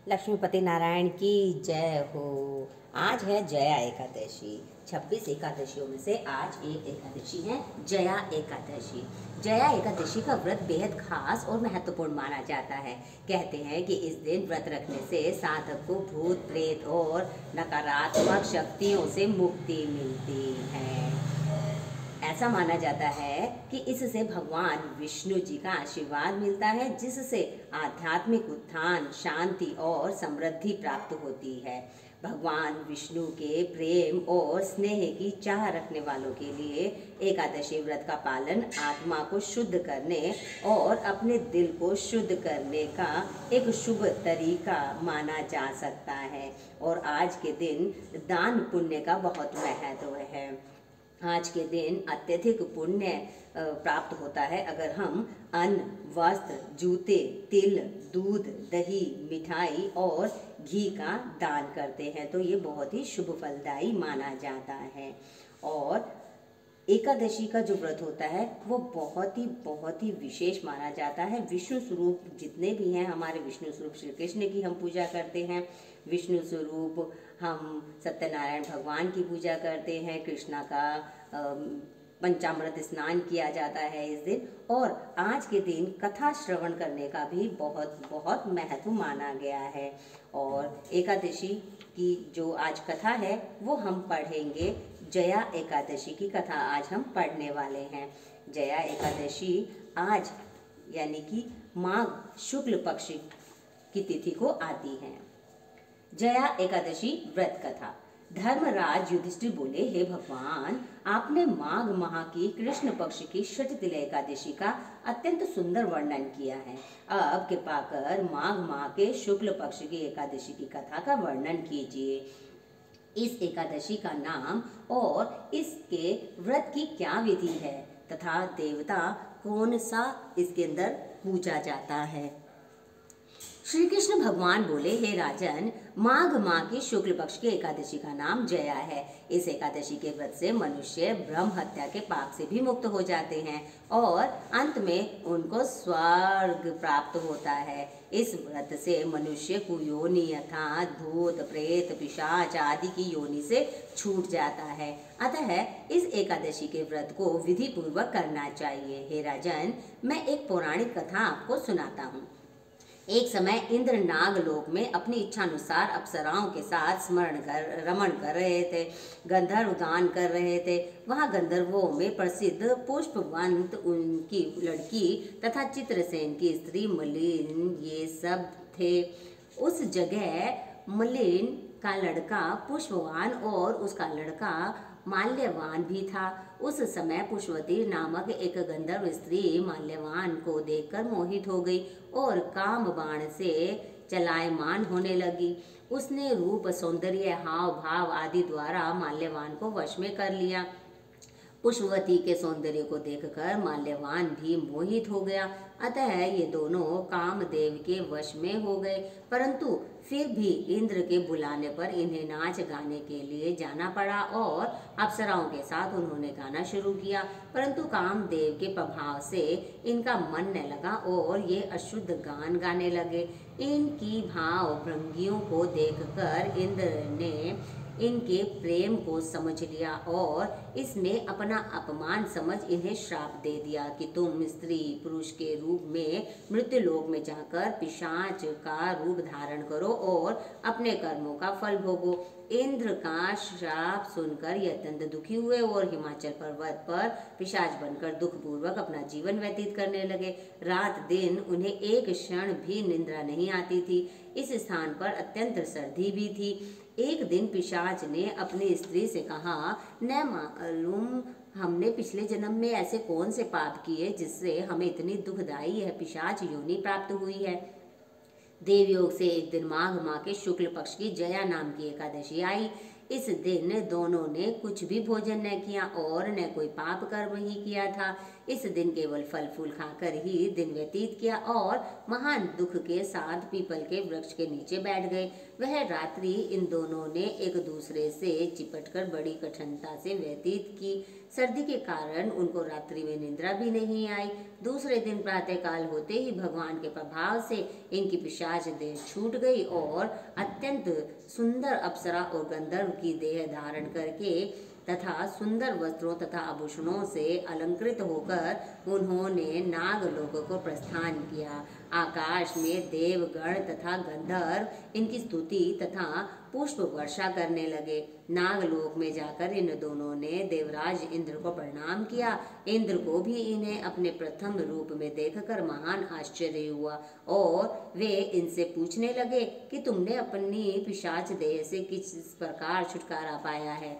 लक्ष्मीपति नारायण की जय हो। आज है जया एकादशी। 26 एकादशियों में से आज एक एकादशी है जया एकादशी। जया एकादशी का व्रत बेहद खास और महत्वपूर्ण माना जाता है। कहते हैं कि इस दिन व्रत रखने से साधक को भूत प्रेत और नकारात्मक शक्तियों से मुक्ति मिलती है। ऐसा माना जाता है कि इससे भगवान विष्णु जी का आशीर्वाद मिलता है, जिससे आध्यात्मिक उत्थान, शांति और समृद्धि प्राप्त होती है। भगवान विष्णु के प्रेम और स्नेह की चाह रखने वालों के लिए एकादशी व्रत का पालन आत्मा को शुद्ध करने और अपने दिल को शुद्ध करने का एक शुभ तरीका माना जा सकता है। और आज के दिन दान पुण्य का बहुत महत्व है। आज के दिन अत्यधिक पुण्य प्राप्त होता है अगर हम अन्न, वस्त्र, जूते, तिल, दूध, दही, मिठाई और घी का दान करते हैं, तो ये बहुत ही शुभ फलदायी माना जाता है। और एकादशी का जो व्रत होता है वो बहुत ही विशेष माना जाता है। विष्णु स्वरूप जितने भी हैं, हमारे विष्णु स्वरूप श्री कृष्ण की हम पूजा करते हैं। विष्णु स्वरूप हम सत्यनारायण भगवान की पूजा करते हैं। कृष्णा का पंचामृत स्नान किया जाता है इस दिन। और आज के दिन कथा श्रवण करने का भी बहुत महत्व माना गया है। और एकादशी की जो आज कथा है वो हम पढ़ेंगे। जया एकादशी की कथा आज हम पढ़ने वाले हैं। जया एकादशी आज यानी कि माघ शुक्ल पक्ष की तिथि को आती है। जया एकादशी व्रत कथा। धर्मराज युधिष्ठिर बोले, हे भगवान, आपने माघ माह की कृष्ण पक्ष की षठतिला एकादशी का अत्यंत सुंदर वर्णन किया है। अब कृपा कर माघ माह के शुक्ल पक्ष की एकादशी की कथा का वर्णन कीजिए। इस एकादशी का नाम और इसके व्रत की क्या विधि है तथा देवता कौन सा इसके अंदर पूजा जाता है। श्री कृष्ण भगवान बोले, हे राजन, माघ माह की शुक्ल पक्ष की एकादशी का नाम जया है। इस एकादशी के व्रत से मनुष्य ब्रह्म हत्या के पाप से भी मुक्त हो जाते हैं और अंत में उनको स्वर्ग प्राप्त होता है। इस व्रत से मनुष्य कुयोनि अर्थात भूत प्रेत पिशाच आदि की योनि से छूट जाता है। अतः इस एकादशी के व्रत को विधि पूर्वक करना चाहिए। हे राजन, मैं एक पौराणिक कथा आपको सुनाता हूँ। एक समय इंद्र नागलोक में अपनी इच्छा अनुसार अप्सराओं के साथ रमण कर रहे थे। गंधर्व गान कर रहे थे। वहाँ गंधर्वों में प्रसिद्ध पुष्पवंत, उनकी लड़की तथा चित्रसेन की स्त्री मलिन ये सब थे। उस जगह मलिन का लड़का पुष्पवान और उसका लड़का माल्यवान भी था। उस समय पुष्पवती नामक एक गंधर्व स्त्री माल्यवान को देखकर मोहित हो गई और काम बाण से चलायमान होने लगी। उसने रूप, सौंदर्य, हाव भाव आदि द्वारा माल्यवान को वश में कर लिया। पुष्पवती के सौंदर्य को देखकर माल्यवान भी मोहित हो गया। अतः ये दोनों कामदेव के वश में हो गए। परंतु फिर भी इंद्र के बुलाने पर इन्हें नाच गाने के लिए जाना पड़ा और अप्सराओं के साथ उन्होंने गाना शुरू किया। परंतु कामदेव के प्रभाव से इनका मन न लगा और ये अशुद्ध गान गाने लगे। इनकी भाव भंगियों को देखकर इंद्र ने इनके प्रेम को समझ लिया और इसमें अपना अपमान समझ इन्हें श्राप दे दिया कि तुम स्त्री पुरुष के रूप में मृत्युलोक में जाकर पिशाच का रूप धारण करो और अपने कर्मों का फल भोगो। इंद्र का श्राप सुनकर ये अत्यंत दुखी हुए और हिमाचल पर्वत पर पिशाच बनकर दुखपूर्वक अपना जीवन व्यतीत करने लगे। रात दिन उन्हें एक क्षण भी निद्रा नहीं आती थी। इस स्थान पर अत्यंत सर्दी भी थी। एक दिन पिशाच ने अपनी स्त्री से कहा, न मालूम हमने पिछले जन्म में ऐसे कौन से पाप किए जिससे हमें इतनी दुखदायी यह पिशाच योनि प्राप्त हुई है। देवयोग से एक दिन माघ माह के शुक्ल पक्ष की जया नाम की एकादशी आई। इस दिन दोनों ने कुछ भी भोजन न किया और न कोई पाप कर्म ही किया था। इस दिन केवल फल फूल खाकर ही दिन व्यतीत किया और महान दुख के साथ पीपल के वृक्ष के नीचे बैठ गए। वह रात्रि इन दोनों ने एक दूसरे से चिपटकर बड़ी कठिनता से व्यतीत की। सर्दी के कारण उनको रात्रि में निद्रा भी नहीं आई। दूसरे दिन प्रातःकाल होते ही भगवान के प्रभाव से इनकी पिशाच देह छूट गई और अत्यंत सुंदर अप्सरा और गंधर्व की देह धारण करके तथा सुंदर वस्त्रों तथा आभूषणों से अलंकृत होकर उन्होंने नागलोक को प्रस्थान किया। आकाश में देवगण तथा गंधर्व इनकी स्तुति तथा पुष्प वर्षा करने लगे। नागलोक में जाकर इन दोनों ने देवराज इंद्र को प्रणाम किया। इंद्र को भी इन्हें अपने प्रथम रूप में देखकर महान आश्चर्य हुआ और वे इनसे पूछने लगे कि तुमने अपनी पिशाच देह से किस प्रकार छुटकारा पाया है,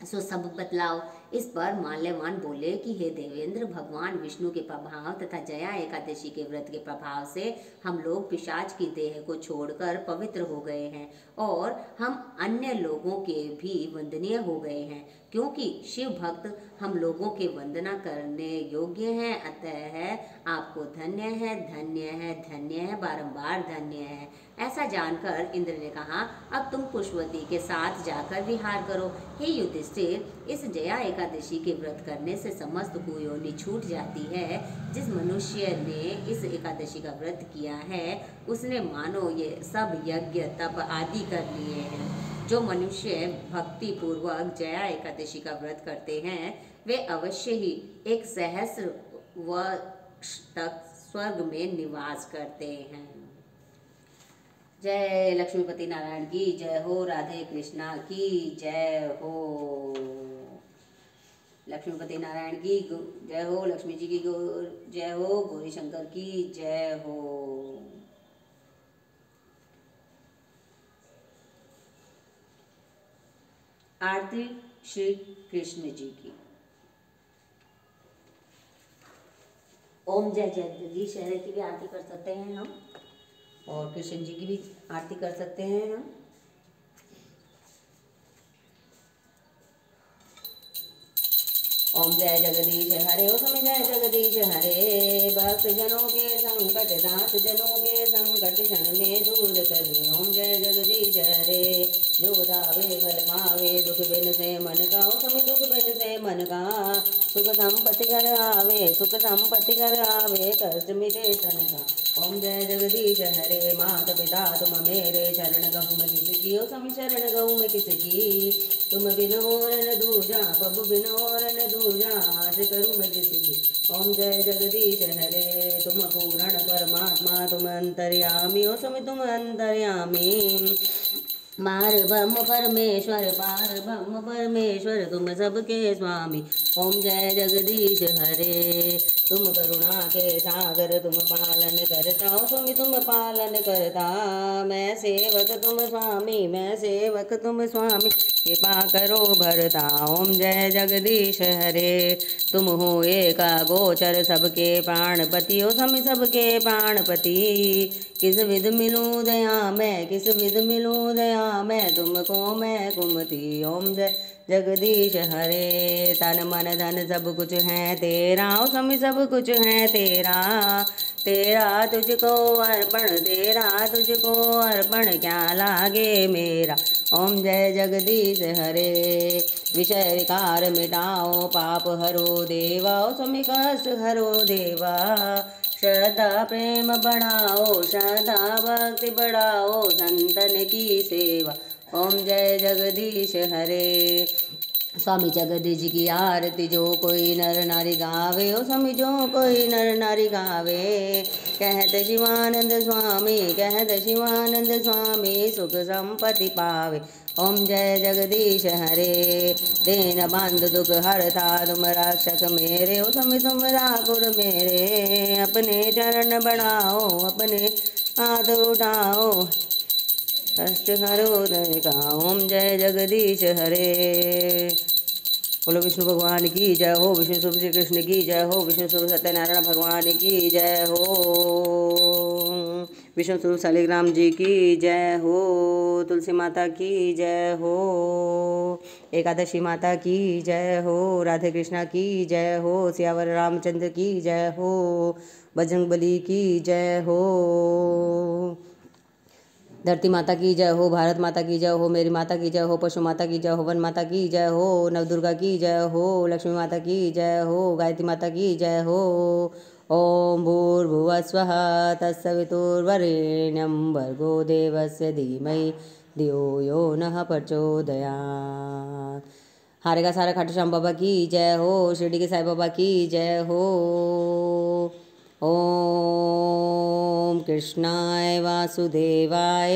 सो सब बतलाओ। इस पर माल्यवान बोले कि हे देवेंद्र, भगवान विष्णु के प्रभाव तथा जया एकादशी के व्रत के प्रभाव से हम लोग पिशाच की देह को छोड़कर पवित्र हो गए हैं और हम अन्य लोगों के भी वंदनीय हो गए हैं, क्योंकि शिव भक्त हम लोगों के वंदना करने योग्य हैं। अतः आपको धन्य है, धन्य है, धन्य है, बारंबार धन्य है। ऐसा जानकर इंद्र ने कहा, अब तुम पुष्पवती के साथ जाकर विहार करो। हे युधिष्ठिर, इस जया एकादशी के व्रत करने से समस्त कुयोनि छूट जाती है। जिस मनुष्य ने इस एकादशी का व्रत किया है उसने मानो ये सब यज्ञ तप आदि कर लिए हैं। जो मनुष्य भक्ति पूर्वक जया एकादशी का व्रत करते हैं वे अवश्य ही 1 सहस्र वर्ष तक स्वर्ग में निवास करते हैं। जय लक्ष्मीपति नारायण की जय हो, राधे कृष्णा की जय हो, लक्ष्मीपति नारायण की जय हो, लक्ष्मी जी की जय हो, गौरी शंकर की जय हो। आरती श्री कृष्ण जी की। ओम जय जगदीश शहर की भी आरती कर सकते हैं हम और कृष्ण जी की भी आरती कर सकते हैं हम। ओम जय जगदीश हरे, ओम जय जगदीश हरे, भक्त जनों के संकट नाथ जनों के संकट क्षण में दूर करे। ओम जय जगदीश हरे, जो दावे फल मावे, दुख बिन से मन का, समय दुख बिन से मन का, सुख संपत्ति घर आवे, सुख संपत्ति घर आवे, कष्ट मिटे तन का। ओम जय जगदीश हरे, माता पिता तुम मेरे, शरण गहूँ मैं किसकी, ओ समी शरण गहूँ मैं किसकी, तुम बिन और न दूजा, प्रभु बिन और न दूजा, आस करूँ मैं किसकी। ओम जय जगदीश हरे, तुम पूर्ण परमात्मा, तुम अंतर्यामी, ओ समी तुम अंतर्यामी, मार ब्रह्म परमेश्वर, पार ब्रह्म परमेश्वर, तुम सबके स्वामी। ओम जय जगदीश हरे, तुम करुणा के सागर, तुम पालन करता, ओ स्वामी तुम पालन करता, मैं सेवक तुम स्वामी, मैं सेवक तुम स्वामी, कृपा करो भरता। ओम जय जगदीश हरे, तुम हो एका गोचर, सबके प्राणपति, ओ स्वामी सबके प्राणपति, किस विध मिलूं दया मैं, किस विध मिलूं दया मैं, तुमको मैं कुमति। ओम जय जगदीश हरे, तन मन धन सब कुछ है तेरा, ओ स्वामी सब कुछ है तेरा, तेरा तुझको अर्पण, तेरा तुझको अर्पण, क्या लागे मेरा। ओम जय जगदीश हरे, विषय विकार मिटाओ, पाप हरो देवा, ओ स्वामी कष्ट हरो देवा, श्रद्धा प्रेम बढ़ाओ, श्रद्धा भक्ति बढ़ाओ, संतन की सेवा। ओम जय जगदीश हरे, स्वामी जगदीश जी की आरती जो कोई नर नारी गावे, ओ स्वामी जो कोई नर नारी गावे, कहते शिवानंद स्वामी, कहते शिवानंद स्वामी, सुख संपत्ति पावे। ओम जय जगदीश हरे, दीन बंधु दुख हरता, तुम रक्षक मेरे, ओ स्वामी तुम ठाकुर मेरे, अपने चरण बढ़ाओ, अपने हाथ उठाओ, कष्ट हरो का। ओम जय जगदीश हरे, बोलो विष्णु भगवान की जय हो, विष्णु स्वरूप श्री कृष्ण की जय हो, विष्णु स्वरूप सत्यनारायण भगवान की जय हो, विष्णु स्वरूप शालिग्राम जी की जय हो। तुलसी माता की जय हो। एकादशी माता की जय हो। राधे कृष्णा की जय हो। सियावर रामचंद्र की जय हो। बजरंगबली की जय हो। धरती माता की जय हो। भारत माता की जय हो। मेरी माता की जय हो। पशु माता की जय हो। वन माता की जय हो। नवदुर्गा की जय हो। लक्ष्मी माता की जय हो। गायत्री माता की जय हो। ओम भूर्भुवः स्वः तत्सवितुर्वरेण्यं भर्गो देवस्य धीमहि धियो यो नः प्रचोदयात्। हारेगा सारा खाटू श्याम बाबा की जय हो। शिरडी के साईं बाबा की जय हो। ओम कृष्णाय वासुदेवाय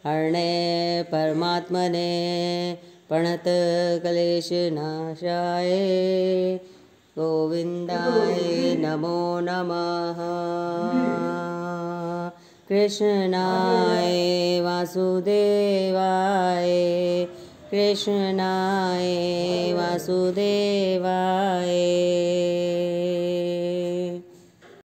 हरणे परमात्मने प्रणत क्लेशनाशाय गोविंदाय नमो नमः। कृष्णाय वासुदेवाय कृष्णाय वासुदेवाय